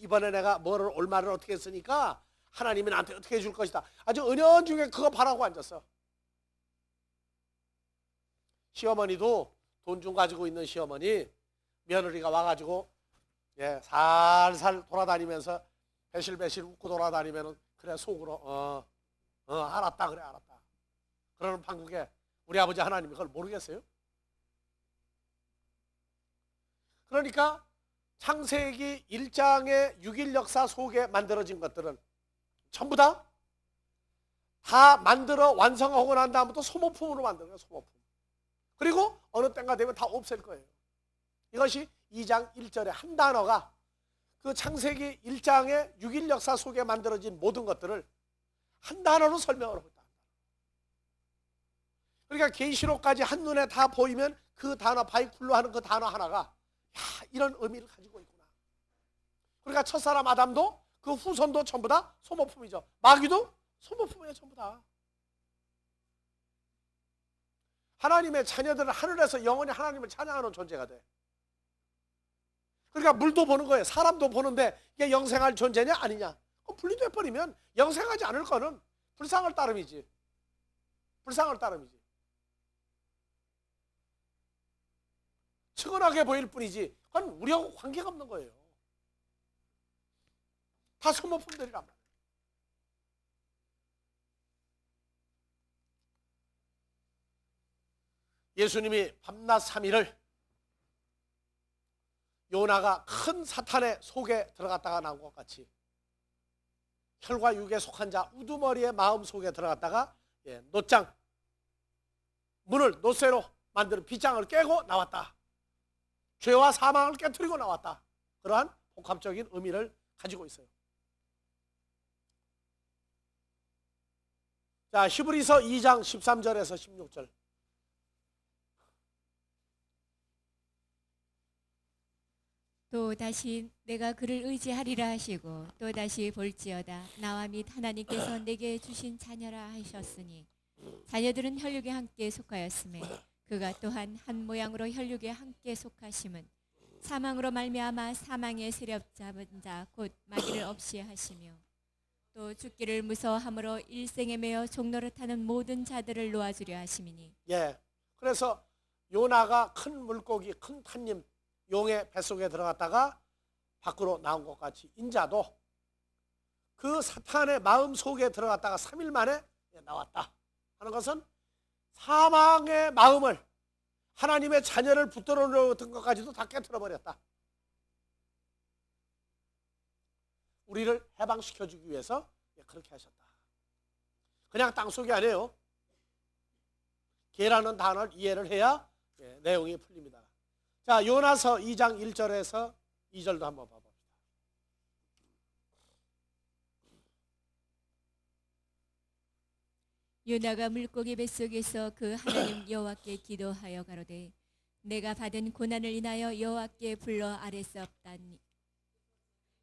이번에 내가 뭐를 얼마를 어떻게 했으니까 하나님이 나한테 어떻게 해줄 것이다. 아주 은연중에 그거 바라고 앉았어. 시어머니도 돈 좀 가지고 있는 시어머니 며느리가 와가지고 살살 돌아다니면서 배실배실 웃고 돌아다니면 그래 속으로 알았다 그래 알았다. 그러는 판국에 우리 아버지 하나님이 그걸 모르겠어요? 그러니까 창세기 1장의 6일 역사 속에 만들어진 것들은 전부 다 만들어 완성하고 난 다음부터 소모품으로 만드는 거예요. 소모품. 그리고 어느 때가 되면 다 없앨 거예요. 이것이 2장 1절의 한 단어가 그 창세기 1장의 6일 역사 속에 만들어진 모든 것들을 한 단어로 설명을 하고 있다. 그러니까 계시록까지 한눈에 다 보이면 그 단어 바이쿨로 하는 그 단어 하나가 이런 의미를 가지고 있구나. 그러니까 첫사람 아담도 그 후손도 전부 다 소모품이죠. 마귀도 소모품이에요. 전부 다. 하나님의 자녀들은 하늘에서 영원히 하나님을 찬양하는 존재가 돼. 그러니까 물도 보는 거예요. 사람도 보는데 이게 영생할 존재냐 아니냐. 분리돼 버리면 영생하지 않을 거는 불상을 따름이지. 불상을 따름이지. 측은하게 보일 뿐이지 그건 우리하고 관계가 없는 거예요. 다 소모품들이란 말이에요. 예수님이 밤낮 3일을 요나가 큰 사탄의 속에 들어갔다가 나온 것 같이 혈과 육에 속한 자 우두머리의 마음 속에 들어갔다가 노장 문을 노쇠로 만드는 빗장을 깨고 나왔다. 죄와 사망을 깨트리고 나왔다. 그러한 복합적인 의미를 가지고 있어요. 자, 히브리서 2장 13절에서 16절. 또 다시 내가 그를 의지하리라 하시고 또 다시 볼지어다 나와 및 하나님께서 내게 주신 자녀라 하셨으니 자녀들은 혈육에 함께 속하였음에 그가 또한 한 모양으로 혈육에 함께 속하심은 사망으로 말미암아 사망의 세력 잡은 자 곧 마귀를 없이 하시며 또 죽기를 무서워함으로 일생에 매여 종노릇하는 모든 자들을 놓아주려 하심이니. 그래서 요나가 큰 물고기 큰 탄님 용의 뱃속에 들어갔다가 밖으로 나온 것 같이 인자도 그 사탄의 마음 속에 들어갔다가 3일 만에 나왔다 하는 것은 사망의 마음을 하나님의 자녀를 붙들어 놓은 것까지도 다 깨트려 버렸다. 우리를 해방시켜주기 위해서 그렇게 하셨다. 그냥 땅속이 아니에요. 개라는 단어를 이해를 해야 예, 내용이 풀립니다. 자, 요나서 2장 1절에서 2절도 한번 봐봅니다. 요나가 물고기 뱃속에서 그 하나님 여호와께 기도하여 가로되 내가 받은 고난을 인하여 여호와께 불러 아뢰사옵다니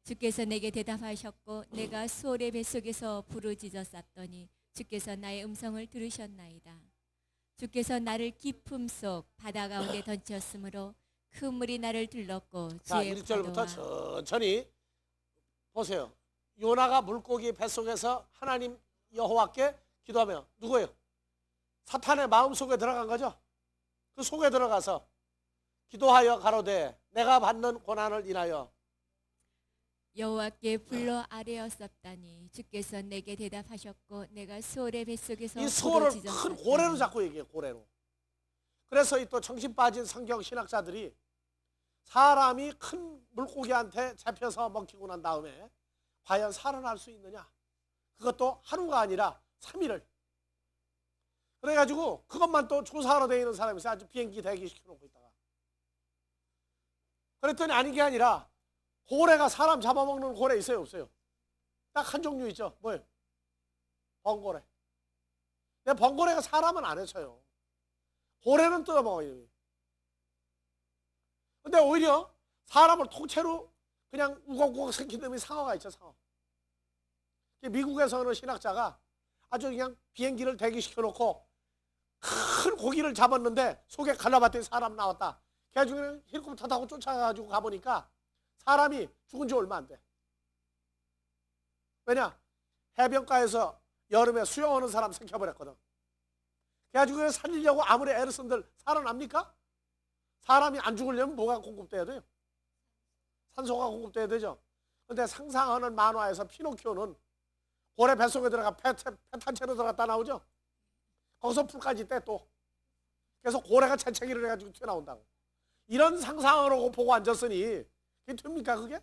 주께서 내게 대답하셨고 내가 수월의 뱃속에서 부르짖어 쌌더니 주께서 나의 음성을 들으셨나이다. 주께서 나를 깊음 속 바다 가운데 던졌으므로 큰 물이 나를 둘렀고 자, 주의 1절부터 파도와 천천히 보세요. 요나가 물고기 뱃속에서 하나님 여호와께 기도하며 누구예요? 사탄의 마음속에 들어간 거죠. 그 속에 들어가서 기도하여 가로되 내가 받는 고난을 인하여 여호와께 불러 아뢰었었다니 주께서 내게 대답하셨고 내가 수월의 뱃속에서 이 수호를 부르짖었었다니. 큰 고래로 자꾸 얘기해요. 고래로. 그래서 이 또 정신 빠진 성경 신학자들이 사람이 큰 물고기한테 잡혀서 먹히고 난 다음에 과연 살아날 수 있느냐, 그것도 하루가 아니라 3일을. 그래가지고 그것만 또 조사하러 다니는 사람이 있어요. 아주 비행기 대기시켜놓고 있다가. 그랬더니 아닌 게 아니라 고래가 사람 잡아먹는 고래 있어요, 없어요? 딱 한 종류 있죠. 뭐예요? 번고래. 근데 번고래가 사람은 안 해쳐요. 고래는 뜯어먹어요. 근데 오히려 사람을 통째로 그냥 우걱우걱 생긴 놈이 상어가 있죠, 상어. 미국에서 어느 신학자가 아주 그냥 비행기를 대기시켜놓고 큰 고기를 잡았는데 속에 갈라봤더니 사람 나왔다. 그래가지고 그냥 헬리콥터 타고 쫓아가가지고 가보니까 사람이 죽은 지 얼마 안 돼. 왜냐? 해변가에서 여름에 수영하는 사람 생겨버렸거든. 그래가지고 살리려고 아무리 애를 쓴들 살아납니까? 사람이 안 죽으려면 뭐가 공급돼야 돼요? 산소가 공급돼야 되죠. 근데 상상하는 만화에서 피노키오는 고래 뱃속에 들어가 배 탄 채로 들어갔다 나오죠. 거기서 풀까지 떼 또. 그래서 고래가 재채기를 해가지고 튀어나온다고. 이런 상상을 보고 앉았으니 그게 됩니까 그게?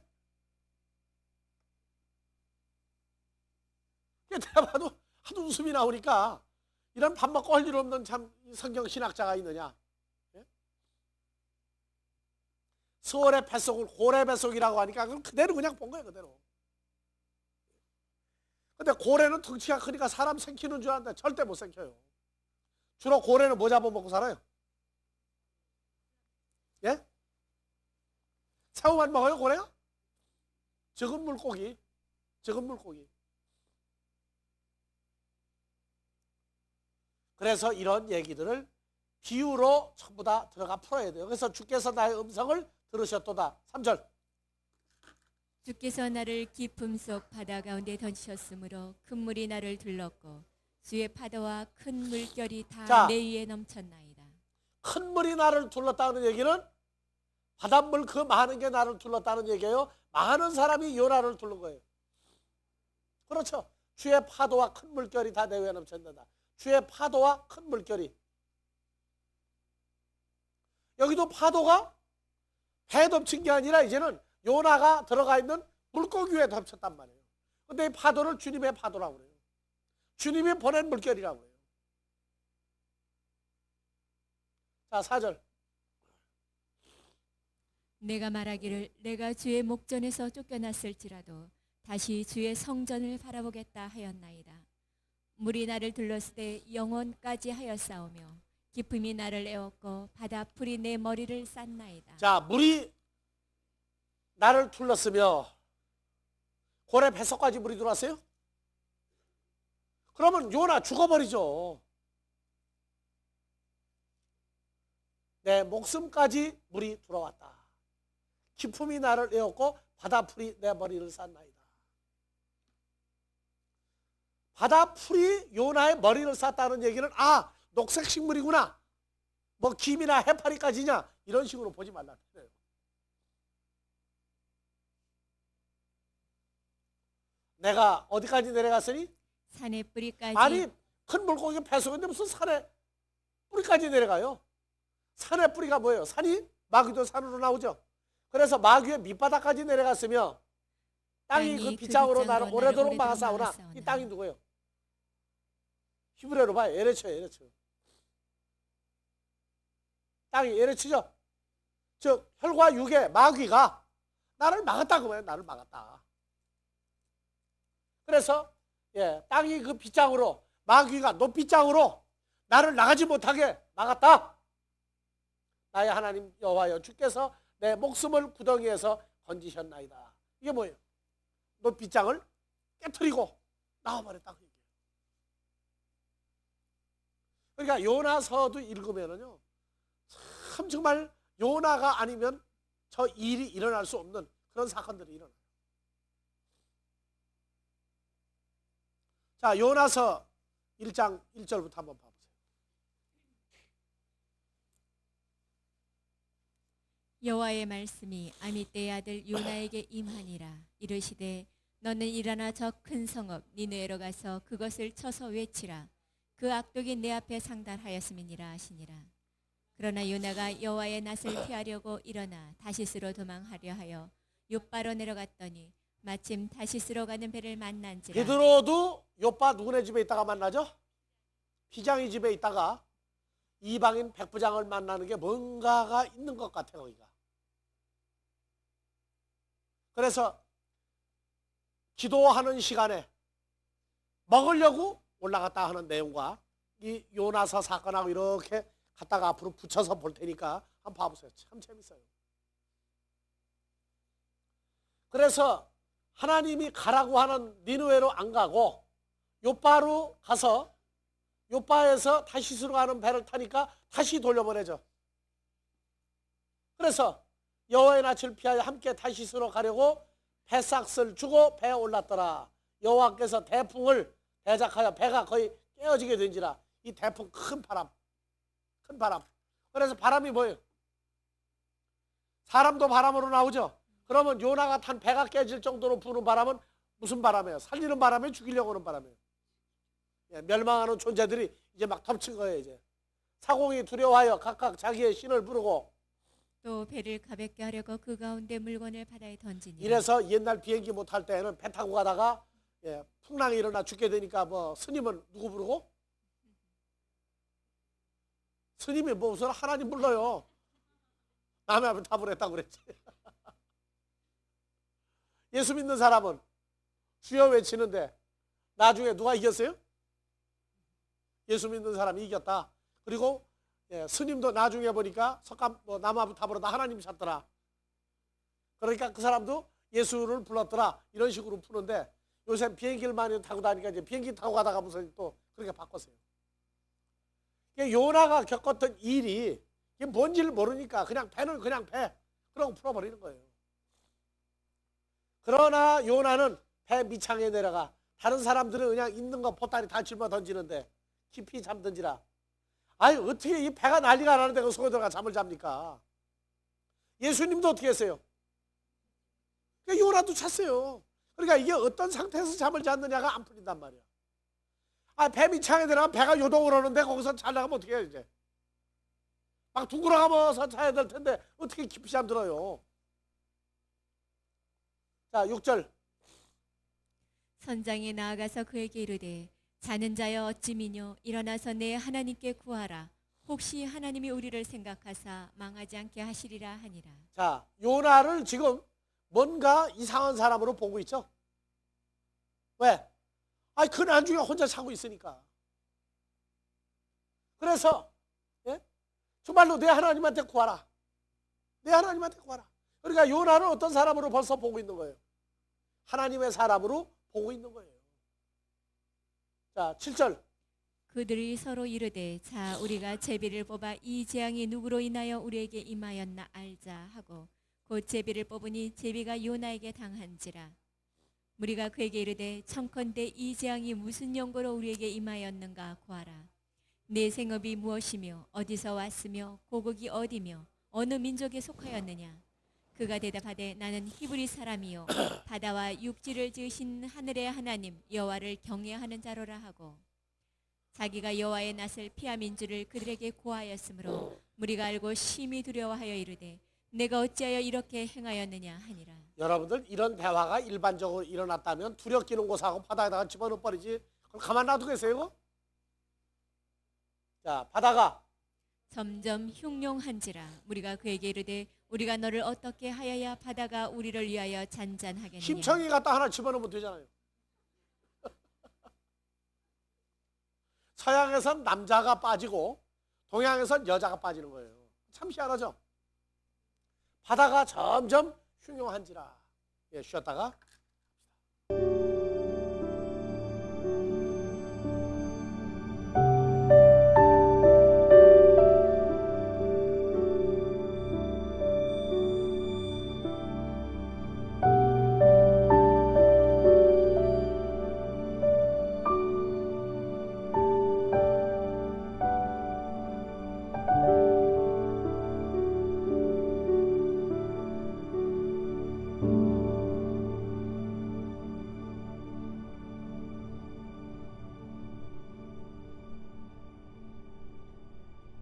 내가 봐도 하도 웃음이 나오니까 이런 밥 먹고 할 일 없는 참 성경 신학자가 있느냐. 예? 수월의 뱃속을 고래 뱃속이라고 하니까 그걸 그대로 그냥 본 거예요, 그대로. 근데 고래는 덩치가 크니까 사람 생기는 줄 알았는데 절대 못 생겨요. 주로 고래는 뭐 잡아먹고 살아요? 예? 새우만 먹어요, 고래가? 적은 물고기. 적은 물고기. 그래서 이런 얘기들을 비유로 전부 다 들어가 풀어야 돼요. 그래서 주께서 나의 음성을 들으셨도다. 3절. 주께서 나를 깊음 속 바다 가운데 던지셨으므로 큰 물이 나를 둘렀고 주의 파도와 큰 물결이 자, 다 내 위에 넘쳤나이다. 큰 물이 나를 둘렀다는 얘기는 바닷물 그 많은 게 나를 둘렀다는 얘기예요. 많은 사람이 요나를 둘른 거예요. 그렇죠. 주의 파도와 큰 물결이 다 내 위에 넘쳤는다. 주의 파도와 큰 물결이. 여기도 파도가 배에 덮친 게 아니라 이제는 요나가 들어가 있는 물고기 위에 덮쳤단 말이에요. 근데 이 파도를 주님의 파도라고 그래요. 주님이 보낸 물결이라고 그래요. 자, 4절. 내가 말하기를 내가 주의 목전에서 쫓겨났을지라도 다시 주의 성전을 바라보겠다 하였나이다. 물이 나를 둘렀을 때 영혼까지 하였사오며 깊음이 나를 에웠고 바다풀이 내 머리를 쌌나이다. 자, 물이 나를 둘렀으며 고래 뱃속까지 물이 들어왔어요? 그러면 요나 죽어버리죠. 내 목숨까지 물이 들어왔다. 깊음이 나를 에웠고 바다풀이 내 머리를 쌌나이다. 바다풀이 요나의 머리를 쌌다는 얘기는 녹색 식물이구나. 뭐 김이나 해파리까지냐 이런 식으로 보지 말라. 내가 어디까지 내려갔으니? 산의 뿌리까지. 아니 큰 물고기 뱃속인데 무슨 산에 뿌리까지 내려가요? 산의 뿌리가 뭐예요? 산이 마귀도 산으로 나오죠. 그래서 마귀의 밑바닥까지 내려갔으며 땅이 그 빗장으로 나를 오래도록 막아싸우나. 이 땅이 누구예요? 히브리어로 봐요. 에레초예요, 에레초. 땅이 예를 치죠. 즉 혈과 육의 마귀가 나를 막았다 그거예요. 나를 막았다. 그래서 땅이 그 빗장으로 마귀가 노빗장으로 나를 나가지 못하게 막았다. 나의 하나님 여호와여 주께서 내 목숨을 구덩이에서 건지셨나이다. 이게 뭐예요? 노빗장을 깨트리고 나와버렸다. 그러니까 요나서도 읽으면은요, 참 정말 요나가 아니면 저 일이 일어날 수 없는 그런 사건들이 일어나요. 자, 요나서 1장 1절부터 한번 봐보세요. 여호와의 말씀이 아미떼의 아들 요나에게 임하니라. 이르시되 너는 일어나 저 큰 성읍 니느웨로 가서 그것을 쳐서 외치라. 그 악독이 내 앞에 상달하였음이니라 하시니라. 그러나 요나가 여호와의 낯을 피하려고 일어나 다시스로 도망하려 하여 욥바로 내려갔더니 마침 다시스로 가는 배를 만난지라. 베드로도 요빠 누구네 집에 있다가 만나죠? 피장이 집에 있다가 이방인 백부장을 만나는 게 뭔가가 있는 것 같아요. 거기가. 그래서 기도하는 시간에 먹으려고 올라갔다 하는 내용과 이 요나서 사건하고 이렇게 갔다가 앞으로 붙여서 볼 테니까 한번 봐보세요. 참 재밌어요. 그래서 하나님이 가라고 하는 니느웨로 안 가고 요빠로 가서 요빠에서 다시스로 가는 배를 타니까 다시 돌려보내죠. 그래서 여호와의 낯을 피하여 함께 다시스로 가려고 배삭을 주고 배에 올랐더라. 여호와께서 대풍을 대작하여 배가 거의 깨어지게 된지라. 이 대풍 큰 바람. 그래서 바람이 뭐예요? 사람도 바람으로 나오죠. 그러면 요나가 탄 배가 깨질 정도로 부는 바람은 무슨 바람이에요? 살리는 바람이에요? 죽이려고 하는 바람이에요? 멸망하는 존재들이 이제 막 덮친 거예요. 이제 사공이 두려워하여 각각 자기의 신을 부르고 또 배를 가볍게 하려고 그 가운데 물건을 바다에 던지니라. 이래서 옛날 비행기 못 탈 때는 배 타고 가다가 풍랑이 일어나 죽게 되니까 뭐 스님은 누구 부르고? 스님이 뭐 무슨 하나님 불러요. 남의 앞에 답을 했다고 그랬지. 예수 믿는 사람은 주여 외치는데 나중에 누가 이겼어요? 예수 믿는 사람이 이겼다. 그리고 스님도 나중에 보니까 석감 나무 앞에 답으로 나 하나님 찾더라. 그러니까 그 사람도 예수를 불렀더라. 이런 식으로 푸는데 요새 비행기를 많이 타고 다니니까 이제 비행기 타고 가다가 무슨 또 그렇게 바꿨어요. 요나가 겪었던 일이 이게 뭔지를 모르니까 그냥 배는 그냥 배 그러고 풀어버리는 거예요. 그러나 요나는 배 밑창에 내려가. 다른 사람들은 그냥 있는 거 보따리 다 짊어 던지는데 깊이 잠든지라. 아니 어떻게 이 배가 난리가 나는데 그 속에 들어가 잠을 잡니까? 예수님도 어떻게 했어요? 그러니까 요나도 잤어요. 그러니까 이게 어떤 상태에서 잠을 잤느냐가 안 풀린단 말이야. 배 밑창에 들어가면 배가 요동을 하는데 거기서 잘 나가면 어떻게 해요 이제? 막 둥그러가면서 자야 될 텐데 어떻게 깊이 잠들어요? 자 6절. 선장이 나아가서 그에게 이르되 자는 자여 어찌 미뇨 일어나서 내 하나님께 구하라. 혹시 하나님이 우리를 생각하사 망하지 않게 하시리라 하니라. 자 요나를 지금 뭔가 이상한 사람으로 보고 있죠. 왜? 그 난중에 혼자 자고 있으니까. 그래서 정말로 내 하나님한테 구하라. 내 하나님한테 구하라. 그러니까 요나는 어떤 사람으로 벌써 보고 있는 거예요? 하나님의 사람으로 보고 있는 거예요. 자 7절. 그들이 서로 이르되 자 우리가 제비를 뽑아 이 재앙이 누구로 인하여 우리에게 임하였나 알자 하고 곧 제비를 뽑으니 제비가 요나에게 당한지라. 우리가 그에게 이르되 청컨대 이 재앙이 무슨 연고로 우리에게 임하였는가 구하라. 내 생업이 무엇이며 어디서 왔으며 고국이 어디며 어느 민족에 속하였느냐. 그가 대답하되 나는 히브리 사람이요 바다와 육지를 지으신 하늘의 하나님 여호와를 경외하는 자로라 하고 자기가 여호와의 낯을 피함인 줄을 그들에게 고하였으므로 무리가 알고 심히 두려워하여 이르되 내가 어찌하여 이렇게 행하였느냐 하니라. 여러분들 이런 대화가 일반적으로 일어났다면 두렵기는 곳하고 바다에다가 집어넣어 버리지. 그럼 가만 놔두겠어요 이거? 자 바다가 점점 흉룡한지라 무리가 그에게 이르되 우리가 너를 어떻게 하여야 바다가 우리를 위하여 잔잔하겠느냐. 심청이 갖다 하나 집어넣으면 되잖아요. 서양에선 남자가 빠지고 동양에선 여자가 빠지는 거예요. 참 희한하죠. 바다가 점점 흉흉한지라. 예, 쉬었다가